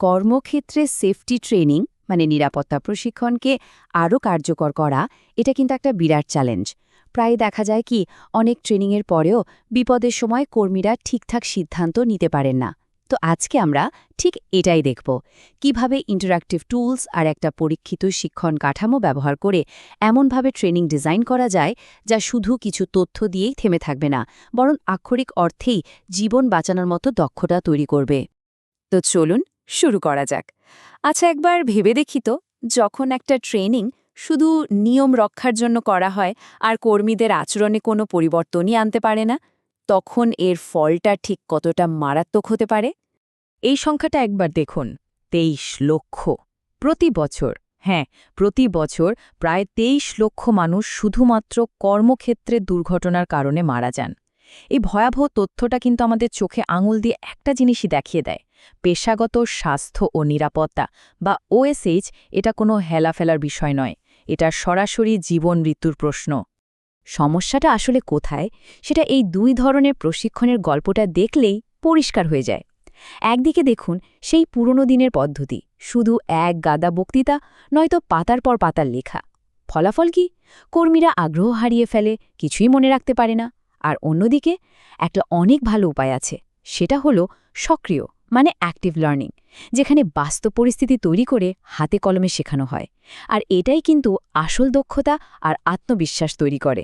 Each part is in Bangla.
কর্মক্ষেত্রে সেফটি ট্রেনিং মানে নিরাপত্তা প্রশিক্ষণকে আরও কার্যকর করা এটা কিন্তু একটা বিরাট চ্যালেঞ্জ। প্রায় দেখা যায় কি অনেক ট্রেনিংয়ের পরেও বিপদের সময় কর্মীরা ঠিকঠাক সিদ্ধান্ত নিতে পারেন না। তো আজকে আমরা ঠিক এটাই দেখব, কিভাবে ইন্টারঅ্যাক্টিভ টুলস আর একটা পরীক্ষিত শিক্ষণ কাঠামো ব্যবহার করে এমনভাবে ট্রেনিং ডিজাইন করা যায় যা শুধু কিছু তথ্য দিয়েই থেমে থাকবে না, বরং আক্ষরিক অর্থেই জীবন বাঁচানোর মতো দক্ষতা তৈরি করবে। তো চলুন শুরু করা যাক। আচ্ছা, একবার ভেবে দেখি তো, যখন একটা ট্রেনিং শুধু নিয়ম রক্ষার জন্য করা হয় আর কর্মীদের আচরণে কোনো পরিবর্তনই আনতে পারে না, তখন এর ফলটা ঠিক কতটা মারাত্মক হতে পারে। এই সংখ্যাটা একবার দেখুন, ২৩ লক্ষ প্রতি বছর। হ্যাঁ, প্রতি বছর প্রায় ২৩ লক্ষ মানুষ শুধুমাত্র কর্মক্ষেত্রে দুর্ঘটনার কারণে মারা যান। এই ভয়াবহ তথ্যটা কিন্তু আমাদের চোখে আঙুল দিয়ে একটা জিনিসই দেখিয়ে দেয়, পেশাগত স্বাস্থ্য ও নিরাপত্তা বা ওএসএইচ এটা কোনো হেলাফেলার বিষয় নয়, এটা সরাসরি জীবন মৃত্যুর প্রশ্ন। সমস্যাটা আসলে কোথায় সেটা এই দুই ধরনের প্রশিক্ষণের গল্পটা দেখলেই পরিষ্কার হয়ে যায়। একদিকে দেখুন সেই পুরনো দিনের পদ্ধতি, শুধু এক গাদা বক্তৃতা নয়তো পাতার পর পাতার লেখা। ফলাফল কি? কর্মীরা আগ্রহ হারিয়ে ফেলে, কিছুই মনে রাখতে পারে না। আর অন্যদিকে একটা অনেক ভালো উপায় আছে, সেটা হলো সক্রিয় মানে অ্যাক্টিভ লার্নিং, যেখানে বাস্তব পরিস্থিতি তৈরি করে হাতে কলমে শেখানো হয়। আর এটাই কিন্তু আসল দক্ষতা আর আত্মবিশ্বাস তৈরি করে।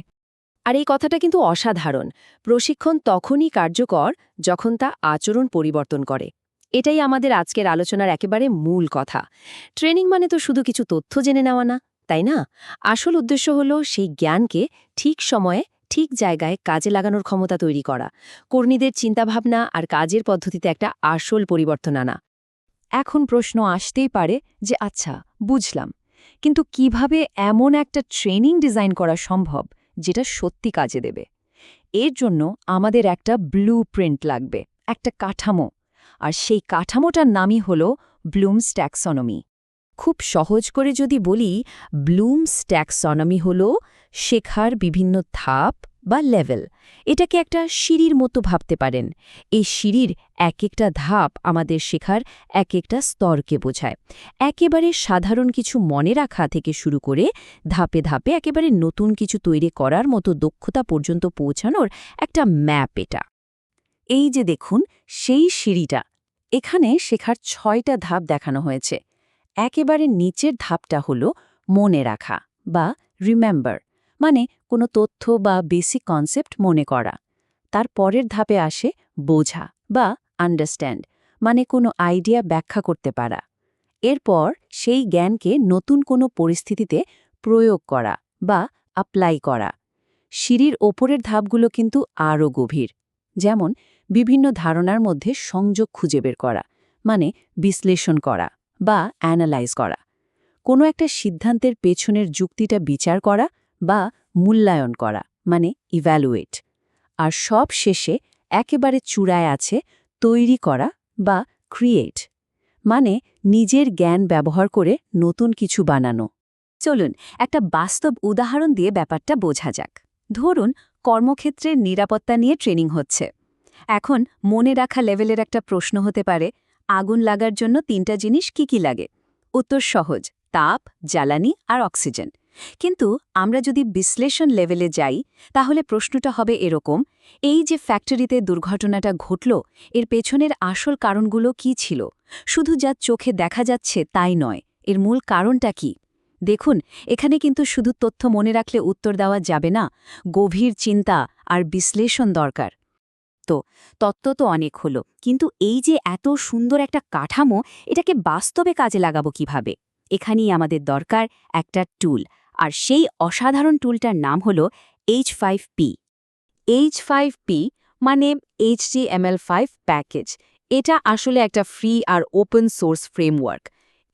আর এই কথাটা কিন্তু অসাধারণ। প্রশিক্ষণ তখনই কার্যকর যখন তা আচরণ পরিবর্তন করে। এটাই আমাদের আজকের আলোচনার একেবারে মূল কথা। ট্রেনিং মানে তো শুধু কিছু তথ্য জেনে নেওয়া না, তাই না? আসল উদ্দেশ্য হলো সেই জ্ঞানকে ঠিক সময়ে ঠিক জায়গায় কাজে লাগানোর ক্ষমতা তৈরি করা, কর্মীদের চিন্তাভাবনা আর কাজের পদ্ধতিতে একটা আসল পরিবর্তন আনা। এখন প্রশ্ন আসতেই পারে যে আচ্ছা, বুঝলাম, কিন্তু কিভাবে এমন একটা ট্রেনিং ডিজাইন করা সম্ভব যেটা সত্যি কাজে দেবে? এর জন্য আমাদের একটা ব্লুপ্রিন্ট লাগবে, একটা কাঠামো। আর সেই কাঠামোটার নামই হল ব্লুমস ট্যাক্সনমি। খুব সহজ করে যদি বলি, ব্লুমস ট্যাক্সনমি হল শেখার বিভিন্ন ধাপ বা লেভেল। এটাকে একটা সিঁড়ির মতো ভাবতে পারেন। এই সিঁড়ির এক একটা ধাপ আমাদের শেখার এক একটা স্তরকে বোঝায়। একেবারে সাধারণ কিছু মনে রাখা থেকে শুরু করে ধাপে ধাপে একেবারে নতুন কিছু তৈরি করার মতো দক্ষতা পর্যন্ত পৌঁছানোর একটা ম্যাপ এটা। এই যে দেখুন সেই সিঁড়িটা, এখানে শেখার ৬টা ধাপ দেখানো হয়েছে। একেবারে নিচের ধাপটা হলো মনে রাখা বা রিমেম্বার, মানে কোনো তথ্য বা বেসিক কনসেপ্ট মনে করা। তার পরের ধাপে আসে বোঝা বা আন্ডারস্ট্যান্ড, মানে কোনো আইডিয়া ব্যাখ্যা করতে পারা। এরপর সেই জ্ঞানকে নতুন কোনো পরিস্থিতিতে প্রয়োগ করা বা অ্যাপ্লাই করা। সিঁড়ির ওপরের ধাপগুলো কিন্তু আরও গভীর, যেমন বিভিন্ন ধারণার মধ্যে সংযোগ খুঁজে বের করা, মানে বিশ্লেষণ করা বা অ্যানালাইজ করা, কোনো একটা সিদ্ধান্তের পেছনের যুক্তিটা বিচার করা বা মূল্যায়ন করা, মানে ইভ্যালুয়েট। আর সব শেষে একেবারে চূড়ায় আছে তৈরি করা বা ক্রিয়েট, মানে নিজের জ্ঞান ব্যবহার করে নতুন কিছু বানানো। চলুন একটা বাস্তব উদাহরণ দিয়ে ব্যাপারটা বোঝা যাক। ধরুন কর্মক্ষেত্রে নিরাপত্তা নিয়ে ট্রেনিং হচ্ছে। এখন মনে রাখা লেভেলের একটা প্রশ্ন হতে পারে, আগুন লাগার জন্য ৩টা জিনিস কি কি লাগে? উত্তর সহজ, তাপ, জ্বালানি আর অক্সিজেন। কিন্তু আমরা যদি বিশ্লেষণ লেভেলে যাই, তাহলে প্রশ্নটা হবে এরকম, এই যে ফ্যাক্টরিতে দুর্ঘটনাটা ঘটল, এর পেছনের আসল কারণগুলো কি ছিল? শুধু যা চোখে দেখা যাচ্ছে তাই নয়, এর মূল কারণটা কি? দেখুন, এখানে কিন্তু শুধু তথ্য মনে রাখলে উত্তর দেওয়া যাবে না, গভীর চিন্তা আর বিশ্লেষণ দরকার। তো তত্ত্ব তো অনেক হলো, কিন্তু এই যে এত সুন্দর একটা কাঠামো, এটাকে বাস্তবে কাজে লাগাবো কিভাবে? এখানেই আমাদের দরকার একটা টুল, আর সেই অসাধারণ টুলটার নাম হলো H5P। H5P মানে HTML5 প্যাকেজ। এটা আসলে একটা ফ্রি আর ওপেন সোর্স ফ্রেমওয়ার্ক।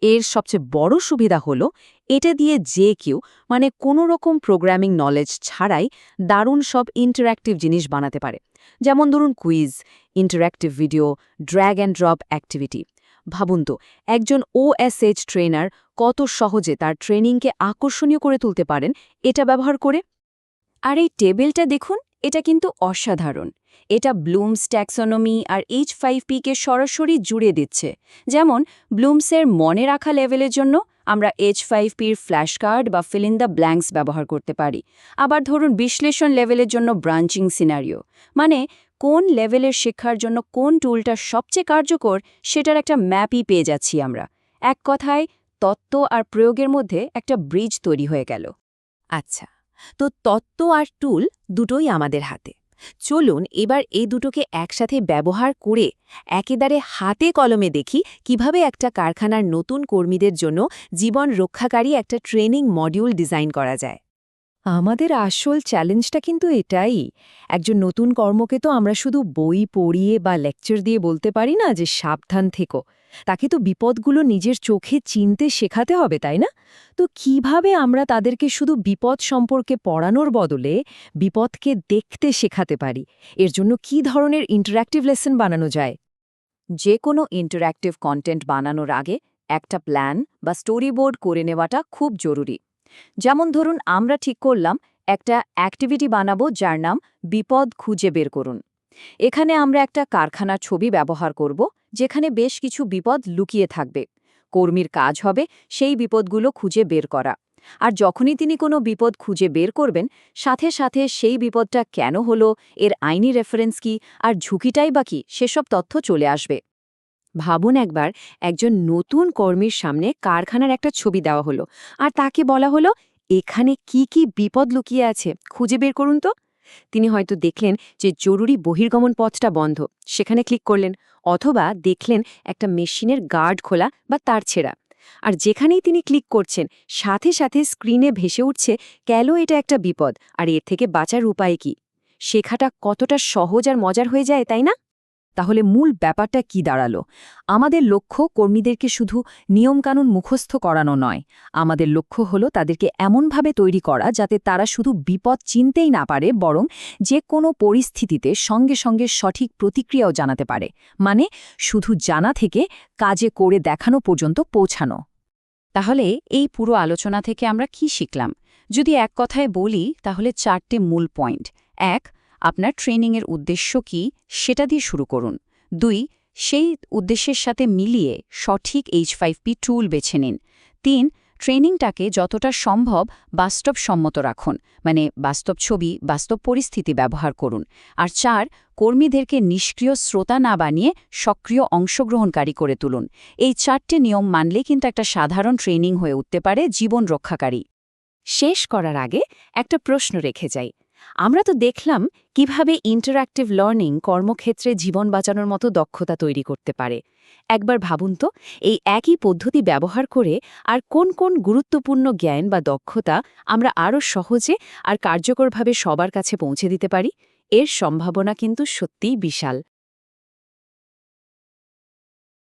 এর সবচেয়ে বড় সুবিধা হলো এটা দিয়ে যে কেউ, মানে কোনো রকম প্রোগ্রামিং নলেজ ছাড়াই দারুণ সব ইন্টারঅ্যাক্টিভ জিনিস বানাতে পারে। যেমন ধরুন quiz, interactive video, drag and drop activity. ভাবুন তো, একজন OSH ট্রেনার কত সহজে তার ট্রেনিংকে আকর্ষণীয় করে তুলতে পারেন এটা ব্যবহার করে। আর এই টেবিলটা দেখুন, এটা কিন্তু অসাধারণ। এটা ব্লুমস ট্যাক্সোনমি আর H5P-কে সরাসরি জুড়ে দিচ্ছে। যেমন ব্লুমসের মনে রাখা লেভেলের জন্য আমরা H5P-র ফ্ল্যাশ কার্ড বা ফিল ইন দ্য ব্ল্যাঙ্কস ব্যবহার করতে পারি। আবার ধরুন বিশ্লেষণ লেভেলের জন্য ব্রাঞ্চিং সিনারিও, মানে কোন লেভেলের শিক্ষার জন্য কোন টুলটা সবচেয়ে কার্যকর সেটার একটা ম্যাপই পেয়ে যাচ্ছি আমরা। এক কথায় তত্ত্ব আর প্রয়োগের মধ্যে একটা ব্রিজ তৈরি হয়ে গেল। আচ্ছা, তো তত্ত্ব আর টুল দুটোই আমাদের হাতে। চলুন এবার এই দুটোকে একসাথে ব্যবহার করে একেবারে হাতে কলমে দেখি কিভাবে একটা কারখানার নতুন কর্মীদের জন্য জীবন রক্ষাকারী একটা ট্রেনিং মডিউল ডিজাইন করা যায়। আমাদের আসল চ্যালেঞ্জটা কিন্তু এটাই। একজন নতুন কর্মকে তো আমরা শুধু বই পড়িয়ে বা লেকচার দিয়ে বলতে পারি না যে সাবধান থেকো। তাকে তো বিপদগুলো নিজের চোখে চিনতে শেখাতে হবে, তাই না? তো কিভাবে আমরা তাদেরকে শুধু বিপদ সম্পর্কে পড়ানোর বদলে বিপদকে দেখতে শেখাতে পারি? এর জন্য কি ধরনের ইন্টারঅ্যাক্টিভ লেসন বানানো যায়? যে কোনো ইন্টারঅ্যাক্টিভ কন্টেন্ট বানানোর আগে একটা প্ল্যান বা স্টোরি বোর্ড করে নেওয়াটা খুব জরুরি। যেমন ধরুন আমরা ঠিক করলাম একটা অ্যাক্টিভিটি বানাবো যার নাম বিপদ খুঁজে বের করুন। এখানে আমরা একটা কারখানার ছবি ব্যবহার করব যেখানে বেশ কিছু বিপদ লুকিয়ে থাকবে। কর্মীর কাজ হবে সেই বিপদগুলো খুঁজে বের করা। আর যখনই তিনি কোনো বিপদ খুঁজে বের করবেন, সাথে সাথে সেই বিপদটা কেন হলো, এর আইনি রেফারেন্স কি আর ঝুঁকিটাই বা কি, সেসব তথ্য চলে আসবে। ভাবুন একবার, একজন নতুন কর্মীর সামনে কারখানার একটা ছবি দেওয়া হলো আর তাকে বলা হলো এখানে কি কি বিপদ লুকিয়ে আছে খুঁজে বের করুন তো। তিনি হয়তো দেখলেন যে জরুরি বহির্গমন পথটা বন্ধ, সেখানে ক্লিক করলেন, অথবা দেখলেন একটা মেশিনের গার্ড খোলা বা তার ছেঁড়া। আর যেখানেই তিনি ক্লিক করছেন সাথে সাথে স্ক্রিনে ভেসে উঠছে কেন এটা একটা বিপদ আর এর থেকে বাঁচার উপায় কি। শেখাটা কতটা সহজ আর মজার হয়ে যায়, তাই না? তাহলে মূল ব্যাপারটা কি দাঁড়ালো? আমাদের লক্ষ্য কর্মীদেরকে শুধু নিয়মকানুন মুখস্থ করানো নয়। আমাদের লক্ষ্য হলো তাদেরকে এমনভাবে তৈরি করা যাতে তারা শুধু বিপদ চিনতেই না পারে, বরং যে কোনো পরিস্থিতিতে সঙ্গে সঙ্গে সঠিক প্রতিক্রিয়াও জানাতে পারে। মানে শুধু জানা থেকে কাজে করে দেখানো পর্যন্ত পৌঁছানো। তাহলে এই পুরো আলোচনা থেকে আমরা কি শিখলাম? যদি এক কথায় বলি তাহলে 4টে মূল পয়েন্ট। 1. আপনার ট্রেনিংয়ের উদ্দেশ্য কি সেটা দিয়ে শুরু করুন। 2. সেই উদ্দেশ্যের সাথে মিলিয়ে সঠিক H5P টুল বেছে নিন। 3. ট্রেনিংটাকে যতটা সম্ভব বাস্তবসম্মত রাখুন, মানে বাস্তব ছবি, বাস্তব পরিস্থিতি ব্যবহার করুন। আর 4. কর্মীদেরকে নিষ্ক্রিয় শ্রোতা না বানিয়ে সক্রিয় অংশগ্রহণকারী করে তুলুন। এই 4টে নিয়ম মানলে কিন্তু একটা সাধারণ ট্রেনিং হয়ে উঠতে পারে জীবন রক্ষাকারী। শেষ করার আগে একটা প্রশ্ন রেখে যাই। আমরা তো দেখলাম কিভাবে ইন্টারঅ্যাক্টিভ লার্নিং কর্মক্ষেত্রে জীবন বাঁচানোর মতো দক্ষতা তৈরি করতে পারে। একবার ভাবুন তো, এই একই পদ্ধতি ব্যবহার করে আর কোন কোন গুরুত্বপূর্ণ জ্ঞান বা দক্ষতা আমরা আরও সহজে আর কার্যকরভাবে সবার কাছে পৌঁছে দিতে পারি। এর সম্ভাবনা কিন্তু সত্যিই বিশাল।